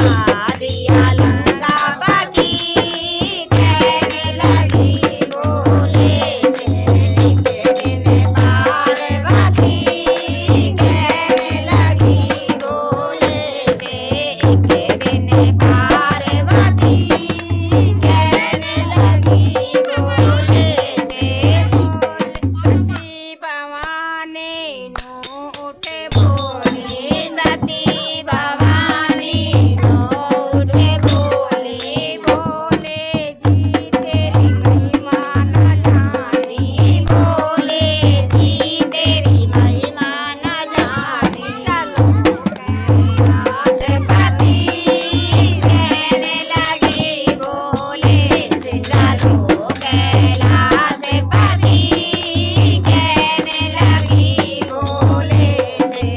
दिया लंगा बाजी कहने लगी बोले से एक दिन पार्वती कहने लगी बोले से एक दिन पार्वती कहने लगी बोले से सती भवानी नो उठे बोली सती भवानी नो उठे बोली बोले जी तेरी महिमा न जानी बोले जी तेरी महिमा न जानी चलो कैलाश पति कहने लगी बोले से चलो कैलाश पति कहने लगी बोले से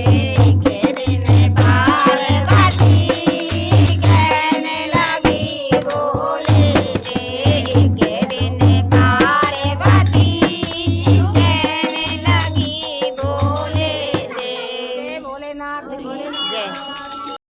एक दिन पार्वती कहने लगी बोले से एक दिन पार्वती कहने लगी बोले से भोलेनाथ की जय।